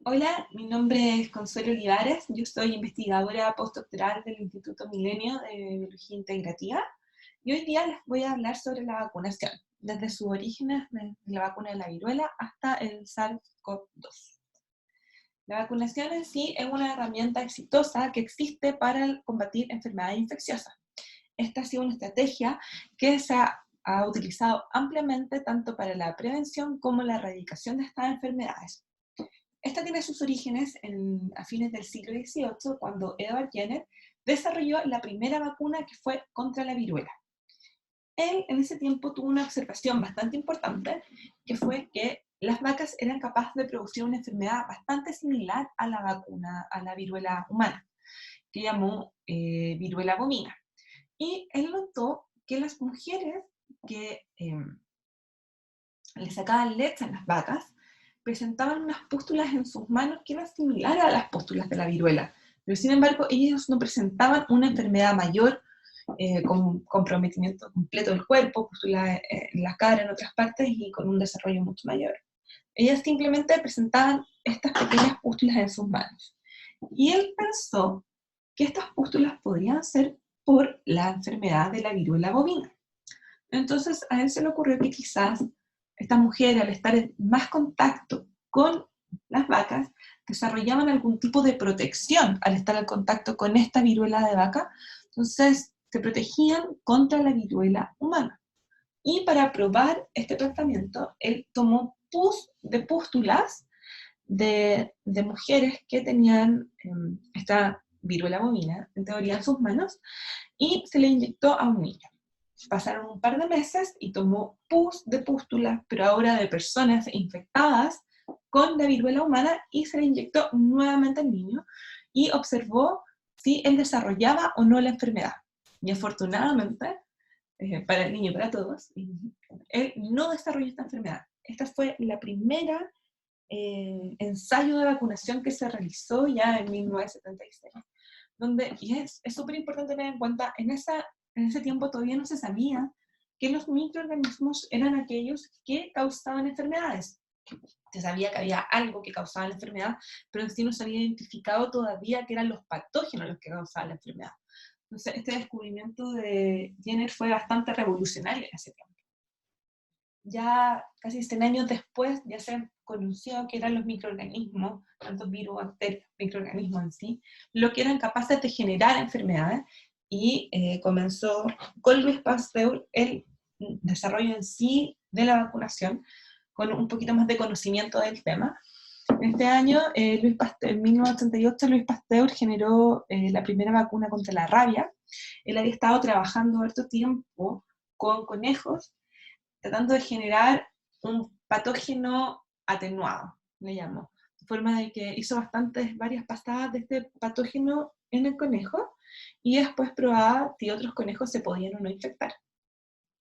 Hola, mi nombre es Consuelo Olivares, yo soy investigadora postdoctoral del Instituto Milenio de Biología Integrativa y hoy día les voy a hablar sobre la vacunación, desde sus orígenes de la vacuna de la viruela hasta el SARS-CoV-2. La vacunación en sí es una herramienta exitosa que existe para combatir enfermedades infecciosas. Esta ha sido una estrategia que se ha utilizado ampliamente tanto para la prevención como la erradicación de estas enfermedades. Esta tiene sus orígenes a fines del siglo XVIII, cuando Edward Jenner desarrolló la primera vacuna que fue contra la viruela. Él en ese tiempo tuvo una observación bastante importante, que fue que las vacas eran capaces de producir una enfermedad bastante similar a la vacuna, a la viruela humana, que llamó viruela bovina. Y él notó que las mujeres que le sacaban leche a las vacas presentaban unas pústulas en sus manos que eran similares a las pústulas de la viruela, pero sin embargo ellos no presentaban una enfermedad mayor, con comprometimiento completo del cuerpo, pústulas en la cara, en otras partes, y con un desarrollo mucho mayor. Ellas simplemente presentaban estas pequeñas pústulas en sus manos. Y él pensó que estas pústulas podrían ser por la enfermedad de la viruela bovina. Entonces a él se le ocurrió que quizás estas mujeres, al estar en más contacto con las vacas, desarrollaban algún tipo de protección al estar en contacto con esta viruela de vaca, entonces se protegían contra la viruela humana. Y para probar este tratamiento, él tomó de pústulas de mujeres que tenían esta viruela bovina, en teoría, en sus manos, y se le inyectó a un niño. Pasaron un par de meses y tomó pus de pústulas, pero ahora de personas infectadas con la viruela humana, y se le inyectó nuevamente al niño y observó si él desarrollaba o no la enfermedad. Y afortunadamente, para el niño y para todos, él no desarrolló esta enfermedad. Esta fue la primera ensayo de vacunación que se realizó ya en 1976, donde, y es súper importante tener en cuenta, en ese tiempo todavía no se sabía que los microorganismos eran aquellos que causaban enfermedades. Se sabía que había algo que causaba la enfermedad, pero en sí no se había identificado todavía que eran los patógenos los que causaban la enfermedad. Entonces, este descubrimiento de Jenner fue bastante revolucionario en ese tiempo. Ya casi 100 años después ya se conoció que eran los microorganismos, tanto virus, bacterias, microorganismos en sí, lo que eran capaces de generar enfermedades, y comenzó con Luis Pasteur el desarrollo en sí de la vacunación, con un poquito más de conocimiento del tema. Este año, Luis Pasteur, en 1988, Luis Pasteur generó la primera vacuna contra la rabia. Él había estado trabajando harto tiempo con conejos, tratando de generar un patógeno atenuado, le llamo, de forma de que hizo varias pasadas de este patógeno en el conejo, y después probaba si otros conejos se podían o no infectar,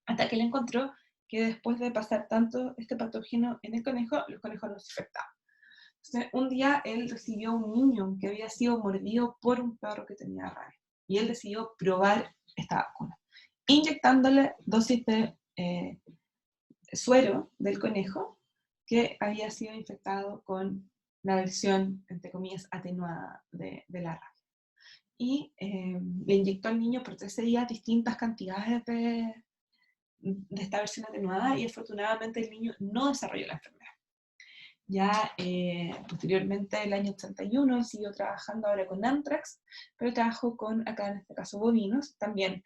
hasta que él encontró que después de pasar tanto este patógeno en el conejo, los conejos no se infectaban. Entonces, un día él recibió un niño que había sido mordido por un perro que tenía rabia, y él decidió probar esta vacuna, inyectándole dosis de suero del conejo que había sido infectado con la versión, entre comillas, atenuada de la rabia. Y le inyectó al niño por 13 días distintas cantidades de esta versión atenuada, y afortunadamente el niño no desarrolló la enfermedad. Ya posteriormente, el año 81, él siguió trabajando ahora con Anthrax, pero trabajó con, acá en este caso, bovinos, también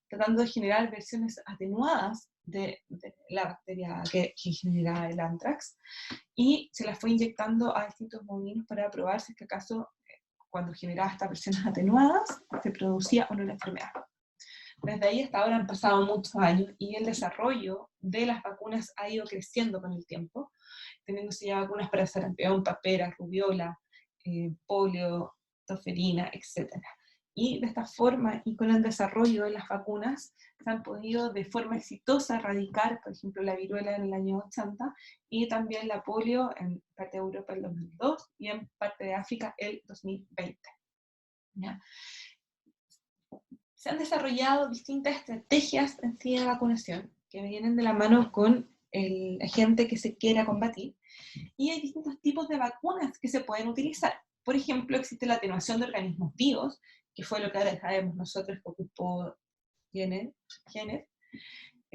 tratando de generar versiones atenuadas de la bacteria que genera el Anthrax, y se las fue inyectando a distintos bovinos para probar si es que acaso, cuando generaba estas versiones atenuadas, se producía o no la enfermedad. Desde ahí hasta ahora han pasado muchos años, y el desarrollo de las vacunas ha ido creciendo con el tiempo, teniéndose ya vacunas para sarampión, papera, rubiola, polio, toferina, etc. Y de esta forma, y con el desarrollo de las vacunas, se han podido de forma exitosa erradicar, por ejemplo, la viruela en el año 80, y también la polio en parte de Europa el 2002, y en parte de África el 2020. ¿Ya? Se han desarrollado distintas estrategias en sí de vacunación que vienen de la mano con el agente que se quiera combatir, Y hay distintos tipos de vacunas que se pueden utilizar. Por ejemplo, existe la atenuación de organismos vivos, que fue lo que ahora sabemos nosotros que ocupó genes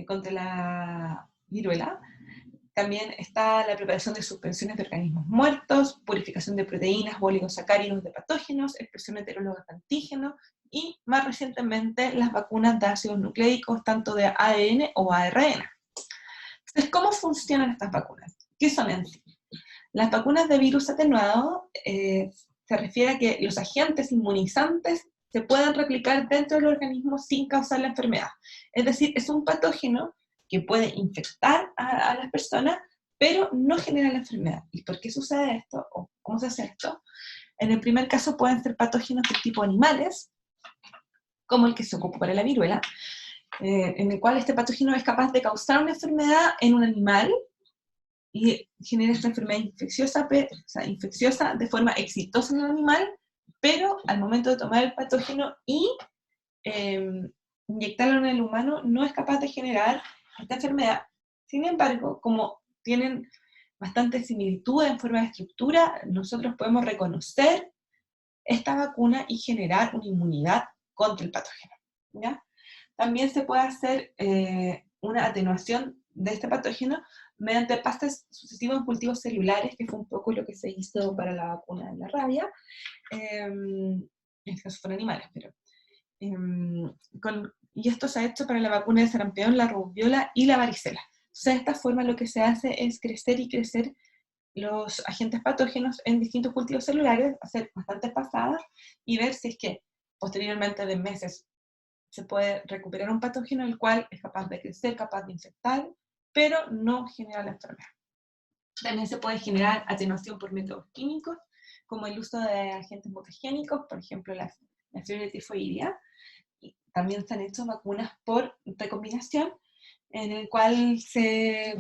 contra la viruela. También está la preparación de suspensiones de organismos muertos, purificación de proteínas o oligosacáridos de patógenos, expresión heteróloga de antígenos, y más recientemente las vacunas de ácidos nucleicos, tanto de ADN o ARN. Entonces, ¿cómo funcionan estas vacunas? ¿Qué son en sí? Las vacunas de virus atenuado se refiere a que los agentes inmunizantes se puedan replicar dentro del organismo sin causar la enfermedad. Es decir, es un patógeno que puede infectar a las personas, pero no genera la enfermedad. ¿Y por qué sucede esto? ¿O cómo se hace esto? En el primer caso pueden ser patógenos del tipo animales, como el que se ocupa para la viruela, en el cual este patógeno es capaz de causar una enfermedad en un animal y genera esta enfermedad infecciosa de forma exitosa en el animal, pero al momento de tomar el patógeno y inyectarlo en el humano no es capaz de generar esta enfermedad. Sin embargo, como tienen bastante similitud en forma de estructura, nosotros podemos reconocer esta vacuna y generar una inmunidad contra el patógeno, ¿ya? También se puede hacer una atenuación de este patógeno mediante pastas sucesivas en cultivos celulares, que fue un poco lo que se hizo para la vacuna de la rabia, en este caso fueron animales, pero y esto se ha hecho para la vacuna de sarampión, la rubiola y la varicela. Entonces, de esta forma lo que se hace es crecer y crecer los agentes patógenos en distintos cultivos celulares, hacer bastantes pasadas y ver si es que posteriormente de meses se puede recuperar un patógeno el cual es capaz de crecer, capaz de infectar, pero no genera la enfermedad. También se puede generar atenuación por métodos químicos, como el uso de agentes mutagénicos, por ejemplo la fiebre tifoidea. Y también se han hecho vacunas por recombinación, en el cual se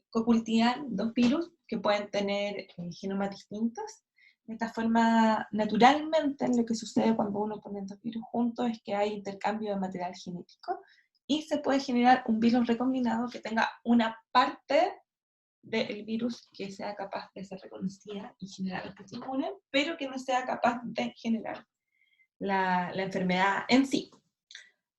cocultivan dos virus que pueden tener genomas distintos. De esta forma, naturalmente, lo que sucede cuando uno pone dos virus juntos es que hay intercambio de material genético y se puede generar un virus recombinado que tenga una parte del virus que sea capaz de ser reconocida y generar respuesta inmune, pero que no sea capaz de generar la enfermedad en sí.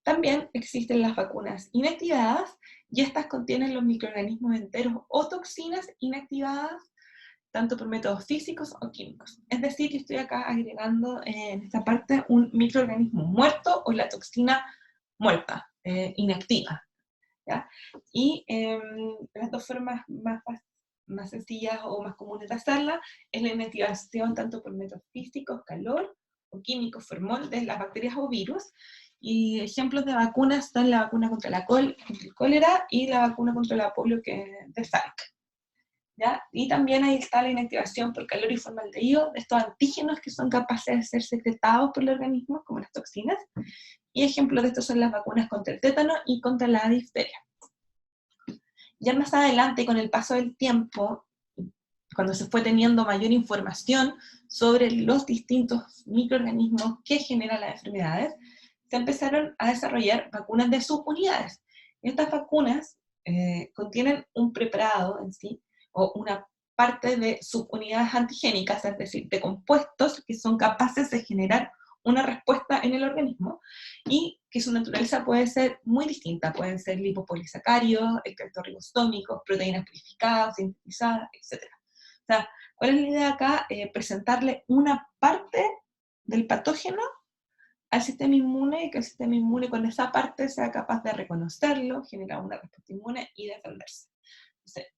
También existen las vacunas inactivadas, y estas contienen los microorganismos enteros o toxinas inactivadas, tanto por métodos físicos o químicos. Es decir, yo estoy acá agregando en esta parte un microorganismo muerto o la toxina muerta, inactiva, ¿ya? Y las dos formas más sencillas o más comunes de hacerla es la inactivación tanto por métodos físicos, calor, o químicos, formol de las bacterias o virus. Y ejemplos de vacunas son la vacuna contra el cólera y la vacuna contra la polio de Salk, ¿ya? Y también ahí está la inactivación por calor y formaldehído de estos antígenos que son capaces de ser secretados por el organismo, como las toxinas. Y ejemplos de estos son las vacunas contra el tétano y contra la difteria. Ya más adelante, con el paso del tiempo, cuando se fue teniendo mayor información sobre los distintos microorganismos que generan las enfermedades, se empezaron a desarrollar vacunas de subunidades. Estas vacunas contienen un preparado en sí, o una parte de subunidades antigénicas, es decir, de compuestos que son capaces de generar una respuesta en el organismo, y que su naturaleza puede ser muy distinta. Pueden ser lipopolisacáridos, extractos ribostómicos, proteínas purificadas, sintetizadas, etc. O sea, ¿cuál es la idea acá? Presentarle una parte del patógeno al sistema inmune, y que el sistema inmune con esa parte sea capaz de reconocerlo, generar una respuesta inmune y defenderse. Entonces,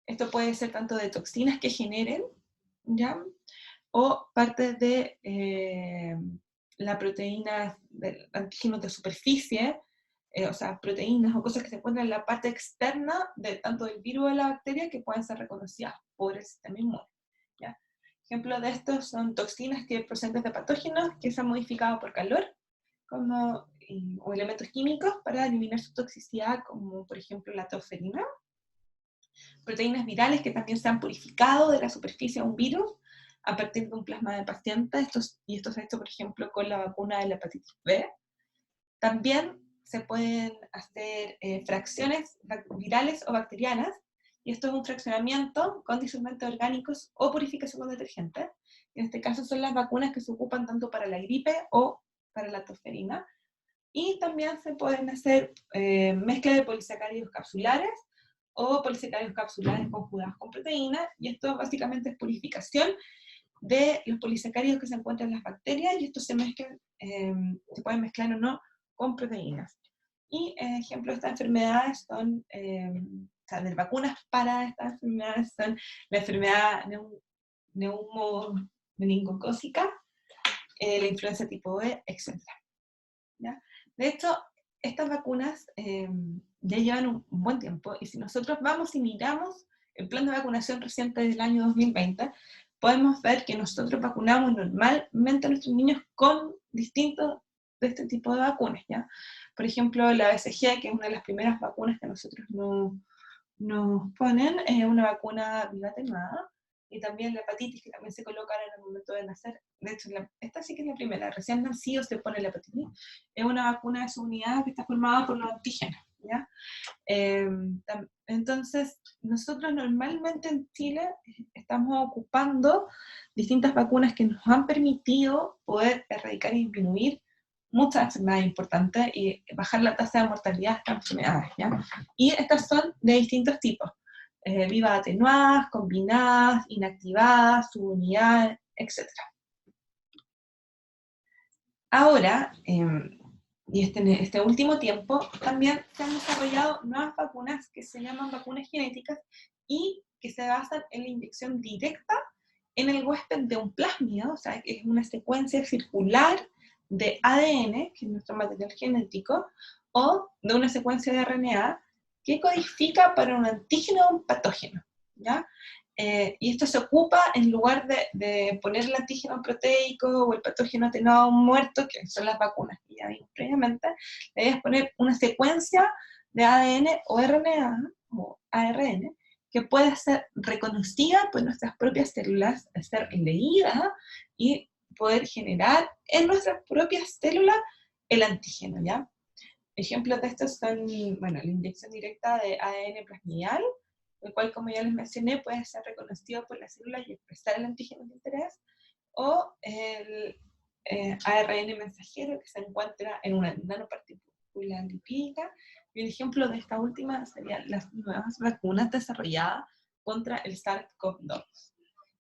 esto puede ser tanto de toxinas que generen, ¿ya? O parte de la proteína del antígeno de superficie, o sea, proteínas o cosas que se encuentran en la parte externa de tanto del virus o de la bacteria que pueden ser reconocidas por el sistema inmune, ¿ya? Ejemplos de estos son toxinas que proceden de patógenos que se han modificado por calor, o elementos químicos para eliminar su toxicidad, como por ejemplo la toferina. Proteínas virales que también se han purificado de la superficie a un virus a partir de un plasma de paciente, esto se ha hecho por ejemplo con la vacuna de la hepatitis B. También se pueden hacer fracciones virales o bacterianas y esto es un fraccionamiento con disolventes orgánicos o purificación con detergentes. En este caso son las vacunas que se ocupan tanto para la gripe o para la tosferina. Y también se pueden hacer mezcla de polisacáridos capsulares o polisacáridos capsulares conjugados con proteínas, y esto básicamente es purificación de los polisacáridos que se encuentran en las bacterias, y estos se mezclan, se pueden mezclar o no con proteínas. Y ejemplos de estas enfermedades son, o sea, de vacunas para estas enfermedades son la enfermedad neumomeningocócica, la influenza tipo B, etc. ¿Ya? De hecho, estas vacunas ya llevan un buen tiempo, y si nosotros vamos y miramos el plan de vacunación reciente del año 2020, podemos ver que nosotros vacunamos normalmente a nuestros niños con distintos de este tipo de vacunas, ¿ya? Por ejemplo, la BCG, que es una de las primeras vacunas que nosotros nos ponen, es una vacuna bivalente, y también la hepatitis, que también se coloca en el momento de nacer. De hecho, esta sí que es la primera, recién nacido se pone la hepatitis. Es una vacuna de su unidad que está formada por los antígenos, ¿ya? Entonces, nosotros normalmente en Chile estamos ocupando distintas vacunas que nos han permitido poder erradicar y disminuir muchas enfermedades importantes y bajar la tasa de mortalidad de estas enfermedades, ¿ya? Y estas son de distintos tipos. Vivas atenuadas, combinadas, inactivadas, subunidades, etc. Ahora, y este último tiempo, también se han desarrollado nuevas vacunas que se llaman vacunas genéticas y que se basan en la inyección directa en el huésped de un plásmido, o sea, que es una secuencia circular de ADN, que es nuestro material genético, o de una secuencia de RNA que codifica para un antígeno o un patógeno, ¿ya? Y esto se ocupa en lugar de poner el antígeno proteico o el patógeno atenuado muerto, que son las vacunas que ya vimos previamente, le debes poner una secuencia de ADN o RNA o ARN que pueda ser reconocida por nuestras propias células, ser leída y poder generar en nuestras propias células el antígeno, ¿ya? Ejemplos de estos son, bueno, la inyección directa de ADN plasmidal, el cual, como ya les mencioné, puede ser reconocido por las células y expresar el antígeno de interés, o el ARN mensajero, que se encuentra en una nanopartícula lipídica, y un ejemplo de esta última serían las nuevas vacunas desarrolladas contra el SARS-CoV-2.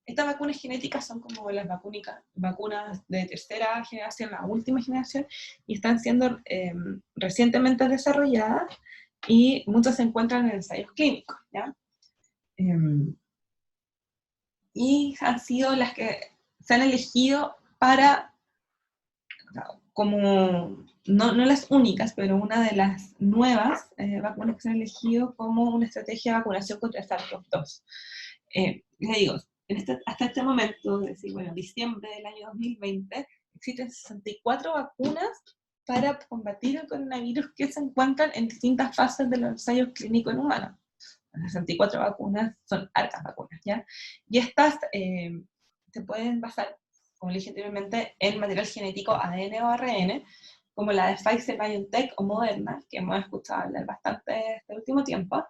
Estas vacunas genéticas son como las vacunas de tercera generación, la última generación, y están siendo recientemente desarrolladas, y muchas se encuentran en ensayos clínicos, ¿ya? Y han sido las que se han elegido para, como, no las únicas, pero una de las nuevas vacunas que se han elegido como una estrategia de vacunación contra SARS-CoV-2. Les digo, hasta este momento, es decir, bueno, diciembre del año 2020, existen 64 vacunas para combatir el coronavirus que se encuentran en distintas fases de los ensayos clínicos en humanos. Las 64 vacunas son hartas vacunas, ¿ya? Y estas se pueden basar, como dije anteriormente, en material genético ADN o ARN, como la de Pfizer, BioNTech o Moderna, que hemos escuchado hablar bastante este último tiempo.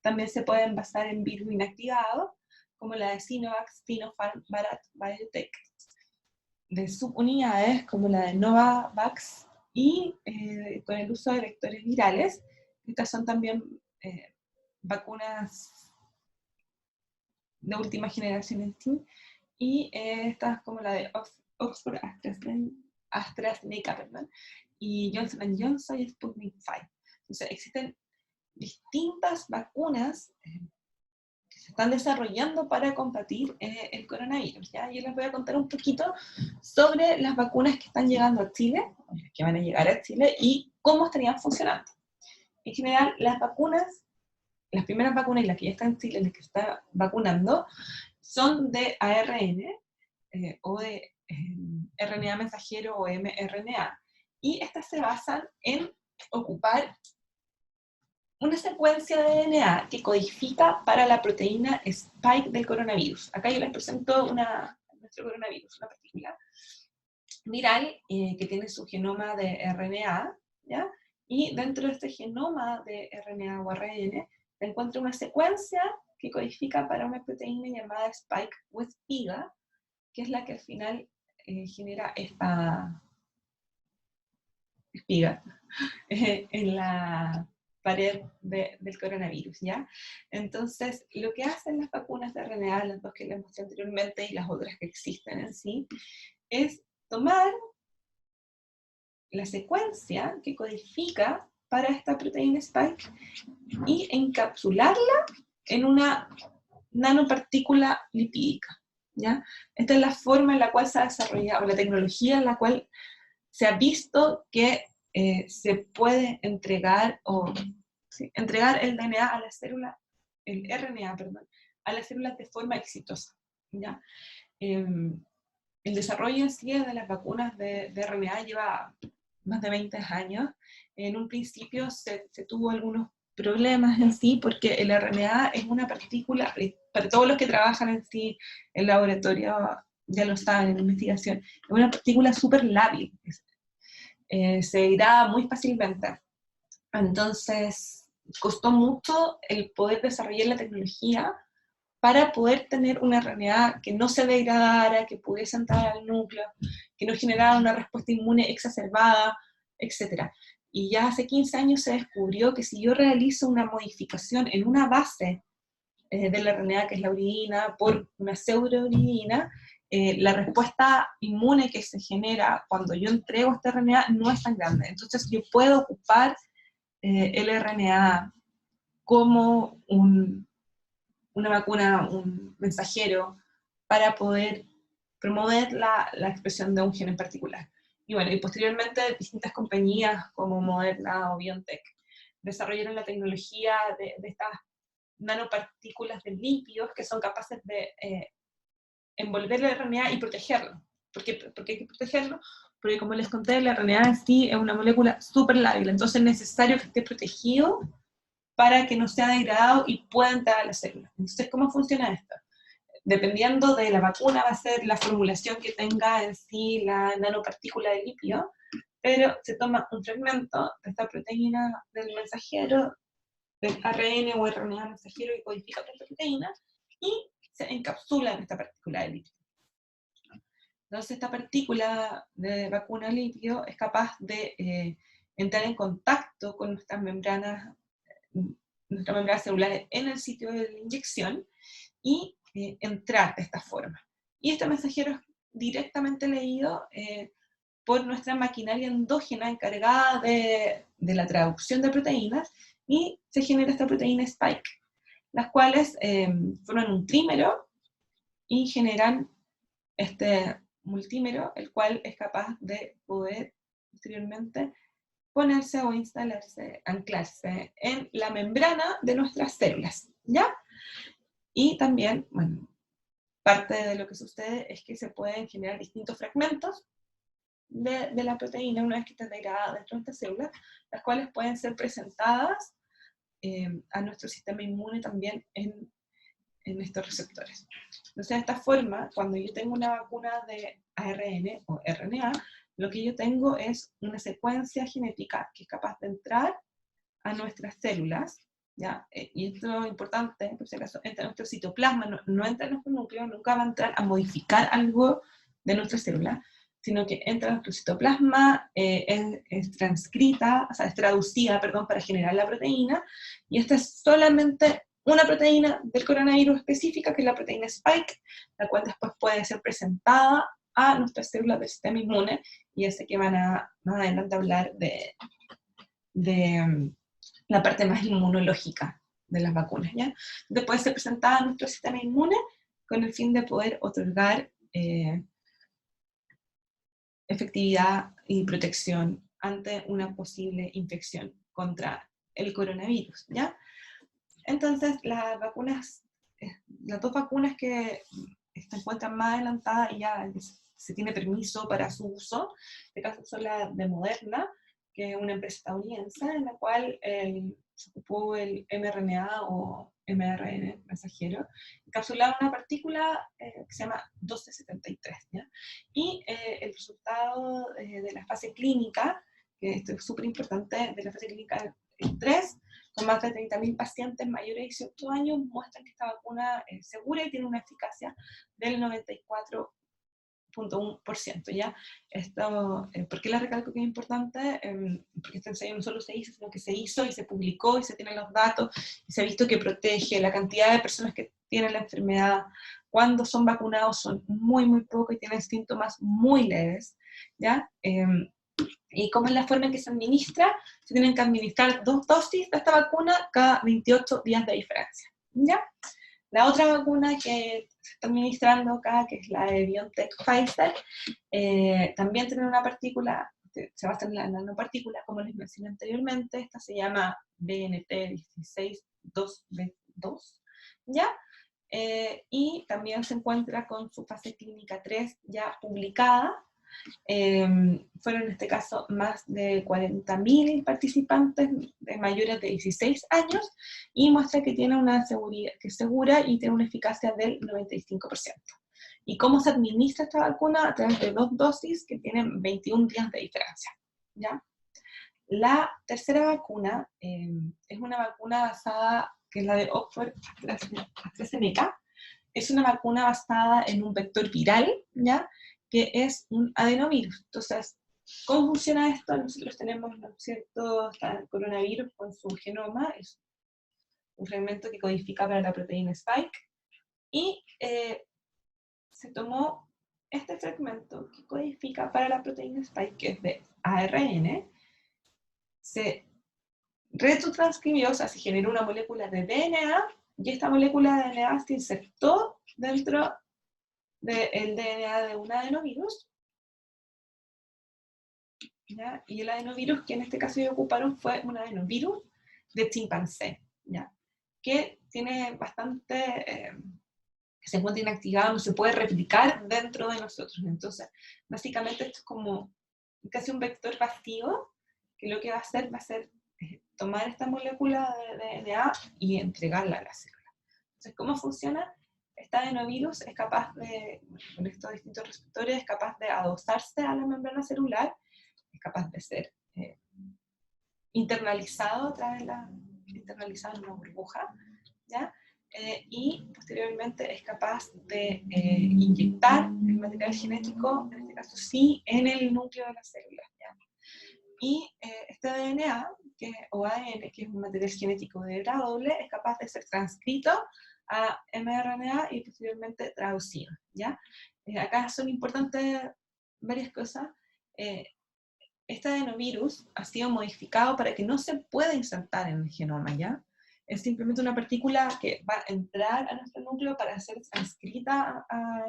También se pueden basar en virus inactivados, como la de Sinovac, Sinopharm, Bharat Biotech, de subunidades como la de Novavax, y con el uso de vectores virales. Estas son también vacunas de última generación en sí, y estas como la de Oxford AstraZeneca, perdón, y Johnson Johnson y Sputnik 5. Entonces existen distintas vacunas que se están desarrollando para combatir el coronavirus, ¿ya? Yo les voy a contar un poquito sobre las vacunas que están llegando a Chile, que van a llegar a Chile, y cómo estarían funcionando. En general, las primeras vacunas y las que ya están en Chile, las que se están vacunando, son de ARN o de RNA mensajero o mRNA, y estas se basan en ocupar una secuencia de DNA que codifica para la proteína spike del coronavirus. Acá yo les presento nuestro coronavirus, una partícula viral que tiene su genoma de RNA, ¿ya? Y dentro de este genoma de RNA o ARN se encuentra una secuencia que codifica para una proteína llamada Spike with PIGA, que es la que al final genera esta espiga en la pared del coronavirus, ¿ya? Entonces, lo que hacen las vacunas de RNA, las dos que les mostré anteriormente y las otras que existen en sí, es tomar la secuencia que codifica para esta proteína Spike y encapsularla en una nanopartícula lipídica, ¿ya? Esta es la forma en la cual se ha desarrollado, la tecnología en la cual se ha visto que se puede entregar, entregar el DNA a la célula, el RNA, perdón, a las células de forma exitosa, ¿ya? El desarrollo en sí de las vacunas de RNA lleva más de 20 años. En un principio se tuvo algunos problemas en sí, porque el RNA es una partícula, para todos los que trabajan en sí en laboratorio ya lo saben, en investigación, es una partícula súper lábil, se degrada muy fácilmente. Entonces, costó mucho el poder desarrollar la tecnología para poder tener una RNA que no se degradara, que pudiese entrar al núcleo, que no generara una respuesta inmune exacerbada, etc. Y ya hace 15 años se descubrió que si yo realizo una modificación en una base de la RNA, que es la uridina, por una pseudouridina, la respuesta inmune que se genera cuando yo entrego esta RNA no es tan grande. Entonces yo puedo ocupar el RNA como una vacuna, un mensajero, para poder promover la expresión de un gen en particular. Y bueno, y posteriormente distintas compañías como Moderna o BioNTech desarrollaron la tecnología de estas nanopartículas de lípidos que son capaces de envolver el RNA y protegerlo. ¿Por qué hay que protegerlo? Porque como les conté, el RNA en sí es una molécula súper lábil, entonces es necesario que esté protegido para que no sea degradado y pueda entrar a la célula. Entonces, ¿cómo funciona esto? Dependiendo de la vacuna va a ser la formulación que tenga en sí la nanopartícula de lípido, pero se toma un fragmento de esta proteína del mensajero, del ARN o RNA mensajero que codifica esta proteína, y se encapsula en esta partícula de lípido. Entonces esta partícula de vacuna de lípido es capaz de entrar en contacto con nuestras membranas celulares en el sitio de la inyección y entrar de esta forma. Y este mensajero es directamente leído por nuestra maquinaria endógena encargada de la traducción de proteínas, y se genera esta proteína Spike, las cuales forman un trímero y generan este multímero, el cual es capaz de poder posteriormente ponerse o instalarse, anclarse en la membrana de nuestras células, ¿ya? Y también, bueno, parte de lo que sucede es que se pueden generar distintos fragmentos de la proteína una vez que está degradada dentro de estas células, las cuales pueden ser presentadas a nuestro sistema inmune también en estos receptores. Entonces, de esta forma, cuando yo tengo una vacuna de ARN o RNA, lo que yo tengo es una secuencia genética que es capaz de entrar a nuestras células, ¿ya? Y esto es importante, por si acaso, entra en nuestro citoplasma, no entra en nuestro núcleo, nunca va a entrar a modificar algo de nuestra célula, sino que entra en nuestro citoplasma, es transcrita, o sea, es traducida, perdón, para generar la proteína, y esta es solamente una proteína del coronavirus específica, que es la proteína Spike, la cual después puede ser presentada a nuestras células del sistema inmune, y ya sé que van a más adelante hablar de la parte más inmunológica de las vacunas, ¿ya? Entonces puede ser presentada a nuestro sistema inmune con el fin de poder otorgar efectividad y protección ante una posible infección contra el coronavirus, ¿ya? Entonces, las vacunas, las dos vacunas que se encuentran más adelantadas y ya se tiene permiso para su uso, en este caso son las de Moderna, que es una empresa estadounidense, en la cual se ocupó el mRNA o mRN mensajero, encapsulado en una partícula que se llama 1273, ¿ya? Y el resultado de la fase clínica, que esto es súper importante, de la fase clínica 3, con más de 30.000 pacientes mayores de 18 años, muestran que esta vacuna es segura y tiene una eficacia del 94,1%, ¿ya? Esto, ¿por qué la recalco que es importante? Porque este ensayo no solo se hizo, sino que se hizo y se publicó y se tienen los datos y se ha visto que protege la cantidad de personas que tienen la enfermedad. Cuando son vacunados son muy, muy pocos y tienen síntomas muy leves, ¿ya? ¿Y cómo es la forma en que se administra? Se tienen que administrar 2 dosis de esta vacuna cada 28 días de diferencia, ¿ya? La otra vacuna que se está administrando acá, que es la de BioNTech Pfizer, también tiene una partícula, se basa en la nanopartícula, como les mencioné anteriormente. Esta se llama BNT162B2, ¿ya? Y también se encuentra con su fase clínica 3 ya publicada. Fueron en este caso más de 40.000 participantes de mayores de 16 años y muestra que tiene una seguridad, que es segura y tiene una eficacia del 95%. ¿Y cómo se administra esta vacuna? A través de 2 dosis que tienen 21 días de diferencia, ¿ya? La tercera vacuna es una vacuna basada, que es la de Oxford AstraZeneca. Es una vacuna basada en un vector viral, ¿ya? Que es un adenovirus. Entonces, ¿cómo funciona esto? Nosotros tenemos, ¿no es cierto?, el coronavirus con su genoma, es un fragmento que codifica para la proteína Spike, y se tomó este fragmento que codifica para la proteína Spike, que es de ARN, se retrotranscribió, o sea, se generó una molécula de DNA, y esta molécula de DNA se insertó dentro del DNA de un adenovirus, ¿ya? Y el adenovirus que en este caso ellos ocuparon fue un adenovirus de chimpancé, ¿ya? Que tiene bastante, que se encuentra inactivado, no se puede replicar dentro de nosotros. Entonces, básicamente esto es como casi un vector vacío, que lo que va a hacer tomar esta molécula de DNA y entregarla a la célula. Entonces, ¿cómo funciona? Este adenovirus es capaz de, con estos distintos receptores, es capaz de adosarse a la membrana celular, es capaz de ser internalizado a través de internalizado en una burbuja, ¿ya? Y posteriormente es capaz de inyectar el material genético, en este caso sí, en el núcleo de las células, ¿ya? Y este DNA, o ADN, que es un material genético degradable, es capaz de ser transcrito a mRNA y posteriormente traducido, ¿ya? Acá son importantes varias cosas. Este adenovirus ha sido modificado para que no se pueda insertar en el genoma, ¿ya? Es simplemente una partícula que va a entrar a nuestro núcleo para ser transcrita a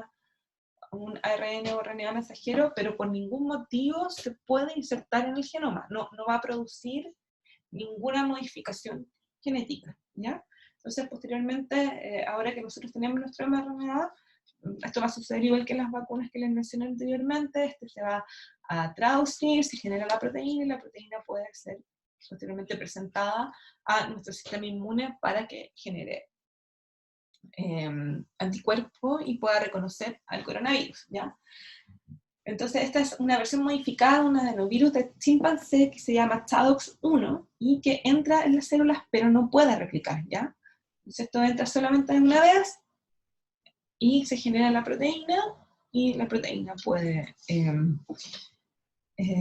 un ARN o RNA mensajero, pero por ningún motivo se puede insertar en el genoma, no va a producir ninguna modificación genética, ¿ya? Entonces, posteriormente, ahora que nosotros tenemos nuestro mRNA, esto va a suceder igual que en las vacunas que les mencioné anteriormente, se va a traducir, se genera la proteína, y la proteína puede ser posteriormente presentada a nuestro sistema inmune para que genere anticuerpos y pueda reconocer al coronavirus, ¿ya? Entonces esta es una versión modificada de un adenovirus de chimpancé que se llama ChAdOx1 y que entra en las células pero no puede replicar, ¿ya? Entonces esto entra solamente una vez y se genera la proteína y la proteína puede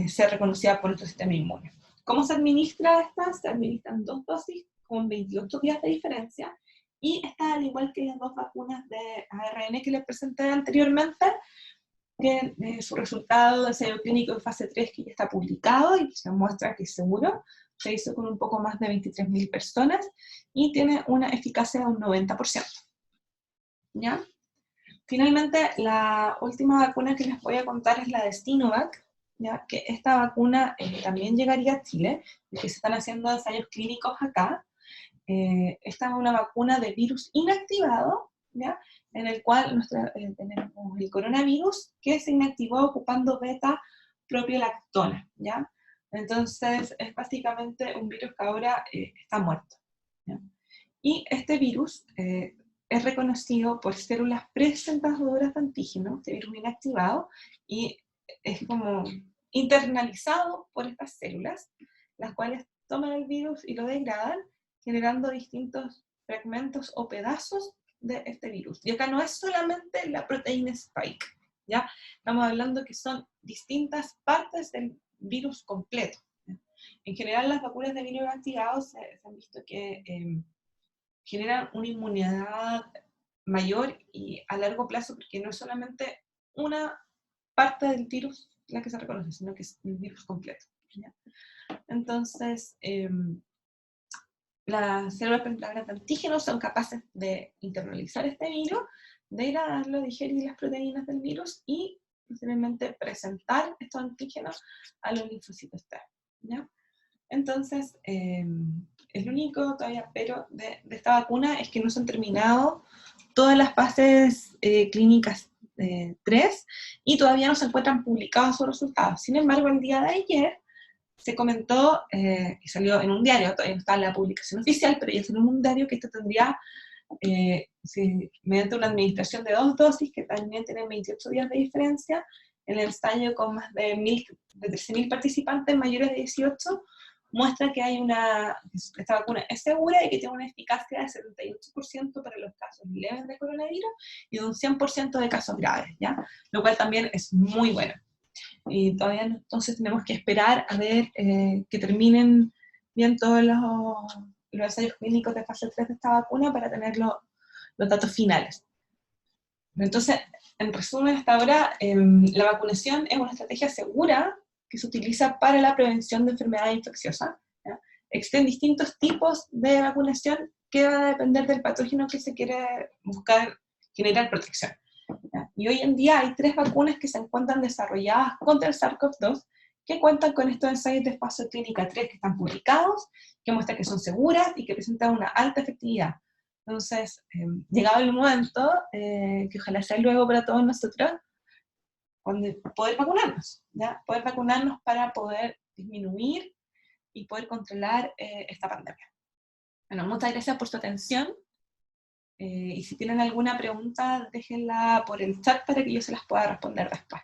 ser reconocida por nuestro sistema inmune. ¿Cómo se administra esta? Se administran 2 dosis con 28 días de diferencia y esta, al igual que las 2 vacunas de ARN que les presenté anteriormente, que su resultado de ensayo clínico en fase 3 que ya está publicado y se muestra que es seguro, se hizo con un poco más de 23.000 personas y tiene una eficacia de un 90%. ¿Ya? Finalmente, la última vacuna que les voy a contar es la de Sinovac, ¿ya? Que esta vacuna también llegaría a Chile, y que se están haciendo ensayos clínicos acá. Esta es una vacuna de virus inactivado, ¿ya? En el cual tenemos el coronavirus que se inactivó ocupando beta-propiolactona, ¿ya? Entonces es básicamente un virus que ahora está muerto, ¿ya? Y este virus es reconocido por células presentadoras de antígeno, este virus inactivado, y es como internalizado por estas células, las cuales toman el virus y lo degradan, generando distintos fragmentos o pedazos de este virus. Y acá no es solamente la proteína spike, ¿ya? Estamos hablando que son distintas partes del virus completo, ¿ya? En general, las vacunas de virus activados se han visto que generan una inmunidad mayor y a largo plazo, porque no es solamente una parte del virus la que se reconoce, sino que es el virus completo, ¿ya? Entonces, las células preparadas de antígenos son capaces de internalizar este virus, degradarlo, digerir las proteínas del virus y posteriormente presentar estos antígenos a los linfocitos T, ¿ya? Entonces, el único todavía pero de esta vacuna es que no se han terminado todas las fases clínicas 3 y todavía no se encuentran publicados sus resultados. Sin embargo, el día de ayer se comentó, y salió en un diario, todavía no está en la publicación oficial, pero ya salió en un diario que esto tendría, mediante una administración de 2 dosis, que también tienen 28 días de diferencia, en el ensayo con más de 13.000 participantes mayores de 18, muestra que esta vacuna es segura y que tiene una eficacia del 78% para los casos leves de coronavirus y de un 100% de casos graves, ¿ya? Lo cual también es muy bueno. Y todavía entonces tenemos que esperar a ver que terminen bien todos los ensayos clínicos de fase 3 de esta vacuna para tener los datos finales. Entonces, en resumen, hasta ahora, la vacunación es una estrategia segura que se utiliza para la prevención de enfermedades infecciosas, ¿ya? Existen distintos tipos de vacunación que va a depender del patógeno que se quiere buscar generar protección, ¿ya? Y hoy en día hay 3 vacunas que se encuentran desarrolladas contra el SARS-CoV-2 que cuentan con estos ensayos de fase clínica 3 que están publicados, que muestran que son seguras y que presentan una alta efectividad. Entonces, llegado el momento, que ojalá sea luego para todos nosotros, poder vacunarnos, ¿ya? Poder vacunarnos para poder disminuir y poder controlar esta pandemia. Bueno, muchas gracias por su atención, y si tienen alguna pregunta, déjenla por el chat para que yo se las pueda responder después.